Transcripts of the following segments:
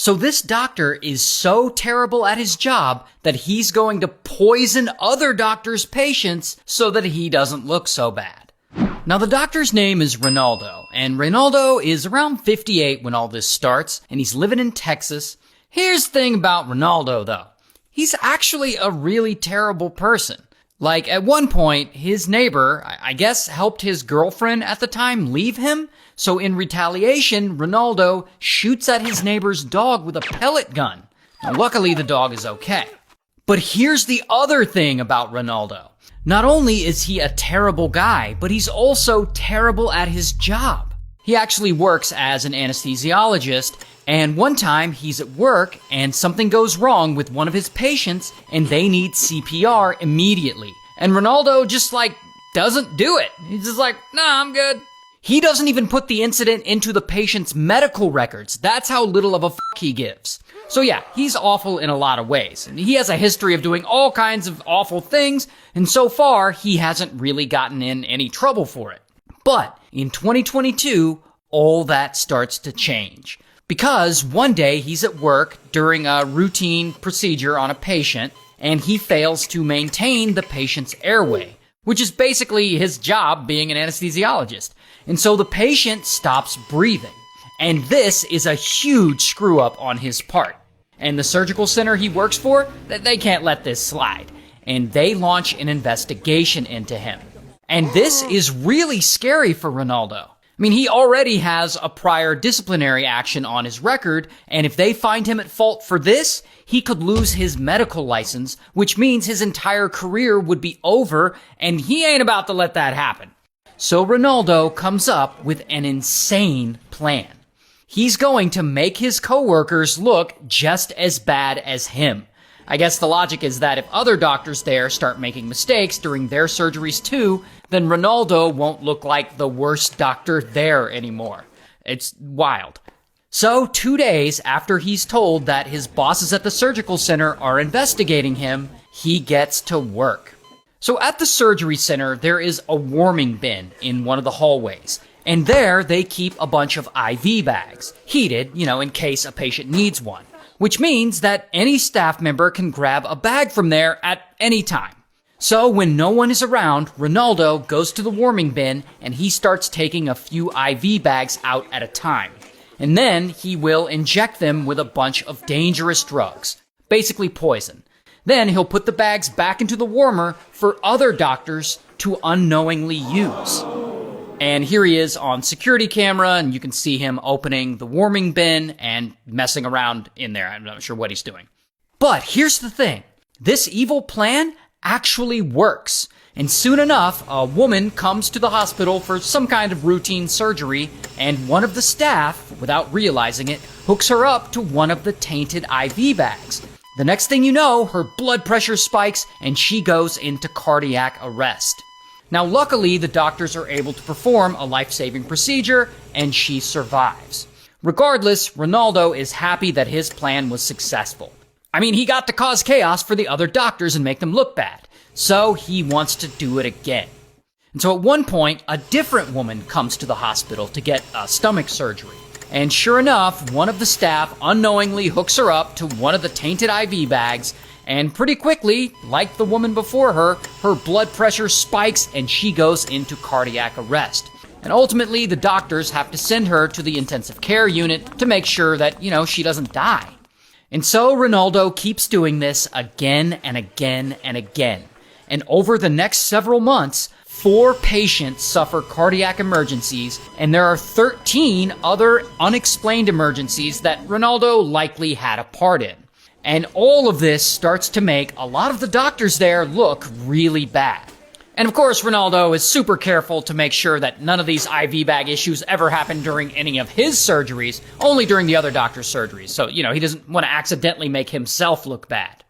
So this doctor is so terrible at his job that he's going to poison other doctors' patients so that he doesn't look so bad. Now the doctor's name is Ronaldo, and Ronaldo is around 58 when all this starts, and he's living in Texas. Here's the thing about Ronaldo though. He's actually a really terrible person. Like, at one point, his neighbor, I guess, helped his girlfriend at the time leave him. So in retaliation, Ronaldo shoots at his neighbor's dog with a pellet gun. Now, luckily, the dog is okay. But here's the other thing about Ronaldo. Not only is he a terrible guy, but he's also terrible at his job. He actually works as an anesthesiologist, and one time he's at work and something goes wrong with one of his patients and they need CPR immediately. And Ronaldo just doesn't do it. He's just like, nah, I'm good. He doesn't even put the incident into the patient's medical records. That's how little of a fuck he gives. So yeah, he's awful in a lot of ways. And he has a history of doing all kinds of awful things, and so far he hasn't really gotten in any trouble for it. But in 2022, all that starts to change. Because one day he's at work during a routine procedure on a patient, and he fails to maintain the patient's airway, which is basically his job being an anesthesiologist. And so the patient stops breathing. And this is a huge screw up on his part. And the surgical center he works for, they can't let this slide. And they launch an investigation into him. And this is really scary for Ronaldo. I mean, he already has a prior disciplinary action on his record, and if they find him at fault for this, he could lose his medical license, which means his entire career would be over, and he ain't about to let that happen. So Ronaldo comes up with an insane plan. He's going to make his coworkers look just as bad as him. I guess the logic is that if other doctors there start making mistakes during their surgeries too, then Ronaldo won't look like the worst doctor there anymore. It's wild. So 2 days after he's told that his bosses at the surgical center are investigating him, he gets to work. So at the surgery center, there is a warming bin in one of the hallways. And there they keep a bunch of IV bags, heated, in case a patient needs one. Which means that any staff member can grab a bag from there at any time. So when no one is around, Ronaldo goes to the warming bin and he starts taking a few IV bags out at a time. And then he will inject them with a bunch of dangerous drugs, basically poison. Then he'll put the bags back into the warmer for other doctors to unknowingly use. And here he is on security camera, and you can see him opening the warming bin and messing around in there. I'm not sure what he's doing. But here's the thing. This evil plan actually works. And soon enough, a woman comes to the hospital for some kind of routine surgery, and one of the staff, without realizing it, hooks her up to one of the tainted IV bags. The next thing you know, her blood pressure spikes, and she goes into cardiac arrest. Now, luckily, the doctors are able to perform a life-saving procedure, and she survives. Regardless, Ronaldo is happy that his plan was successful. I mean, he got to cause chaos for the other doctors and make them look bad. So he wants to do it again. And so at one point, a different woman comes to the hospital to get a stomach surgery. And sure enough, one of the staff unknowingly hooks her up to one of the tainted IV bags, and pretty quickly, like the woman before her, her blood pressure spikes and she goes into cardiac arrest. And ultimately, the doctors have to send her to the intensive care unit to make sure that, she doesn't die. And so Ronaldo keeps doing this again and again and again. And over the next several months, 4 patients suffer cardiac emergencies, and there are 13 other unexplained emergencies that Ronaldo likely had a part in. And all of this starts to make a lot of the doctors there look really bad. And of course, Ronaldo is super careful to make sure that none of these IV bag issues ever happen during any of his surgeries, only during the other doctor's surgeries. So, he doesn't want to accidentally make himself look bad.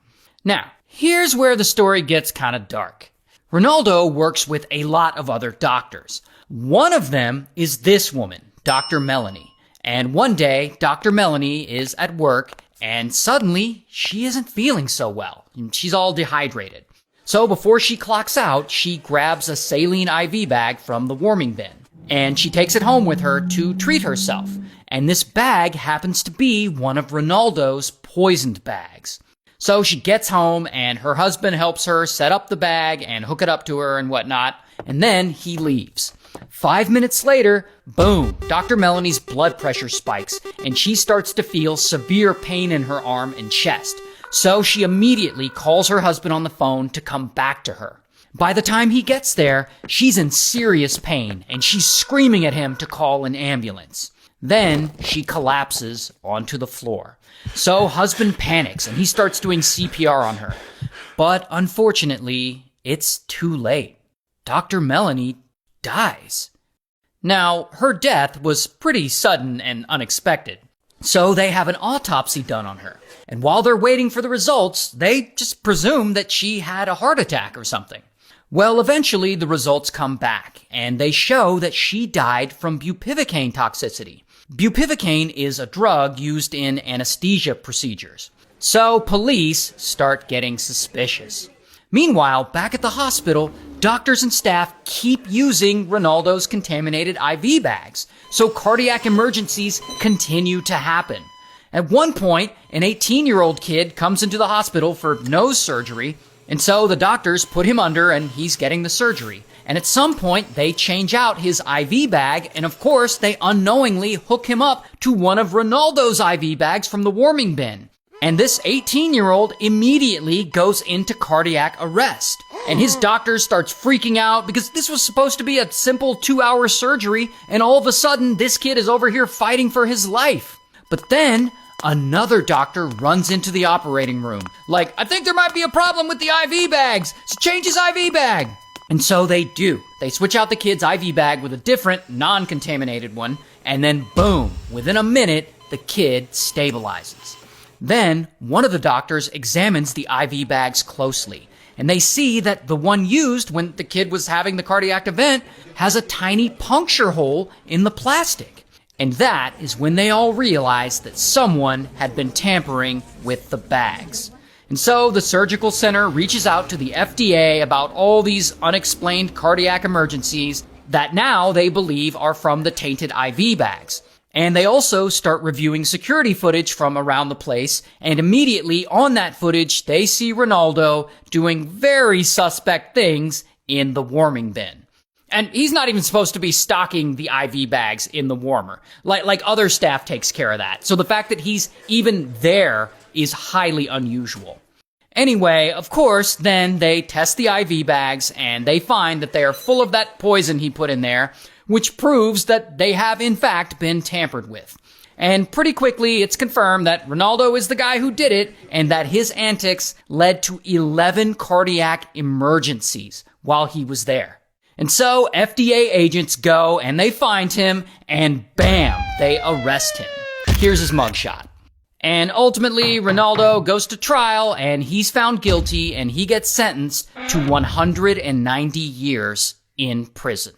Now, here's where the story gets kind of dark. Ronaldo works with a lot of other doctors. One of them is this woman, Dr. Melanie. And one day, Dr. Melanie is at work, and suddenly, she isn't feeling so well. She's all dehydrated. So before she clocks out, she grabs a saline IV bag from the warming bin. And she takes it home with her to treat herself. and this bag happens to be one of Ronaldo's poisoned bags. So she gets home, and her husband helps her set up the bag and hook it up to her and whatnot, and then he leaves. 5 minutes later, boom, Dr. Melanie's blood pressure spikes, and she starts to feel severe pain in her arm and chest. So she immediately calls her husband on the phone to come back to her. By the time he gets there, she's in serious pain, and she's screaming at him to call an ambulance. Then she collapses onto the floor. So husband panics, and he starts doing CPR on her. But unfortunately, it's too late. Dr. Melanie dies. Now, her death was pretty sudden and unexpected. So they have an autopsy done on her. And while they're waiting for the results, they just presume that she had a heart attack or something. Well, eventually the results come back, and they show that she died from bupivacaine toxicity. Bupivacaine is a drug used in anesthesia procedures. So police start getting suspicious. Meanwhile, back at the hospital, doctors and staff keep using Ronaldo's contaminated IV bags, so cardiac emergencies continue to happen. At one point, an 18-year-old kid comes into the hospital for nose surgery, and so the doctors put him under and he's getting the surgery. And at some point, they change out his IV bag, and of course, they unknowingly hook him up to one of Ronaldo's IV bags from the warming bin. And this 18-year-old immediately goes into cardiac arrest. And his doctor starts freaking out because this was supposed to be a simple 2-hour surgery, and all of a sudden, this kid is over here fighting for his life. But then, another doctor runs into the operating room. Like, I think there might be a problem with the IV bags, so change his IV bag. And so they do. They switch out the kid's IV bag with a different, non-contaminated one, and then boom, within a minute, the kid stabilizes. Then, one of the doctors examines the IV bags closely, and they see that the one used when the kid was having the cardiac event has a tiny puncture hole in the plastic. And that is when they all realize that someone had been tampering with the bags. And so the surgical center reaches out to the FDA about all these unexplained cardiac emergencies that now they believe are from the tainted IV bags. And they also start reviewing security footage from around the place, and immediately on that footage, they see Ronaldo doing very suspect things in the warming bin. And he's not even supposed to be stocking the IV bags in the warmer. Like other staff takes care of that. So the fact that he's even there is highly unusual. Anyway, of course, then they test the IV bags and they find that they are full of that poison he put in there, which proves that they have in fact been tampered with. And pretty quickly, it's confirmed that Ronaldo is the guy who did it and that his antics led to 11 cardiac emergencies while he was there. And so FDA agents go and they find him and bam, they arrest him. Here's his mugshot. And ultimately, Ronaldo goes to trial and he's found guilty and he gets sentenced to 190 years in prison.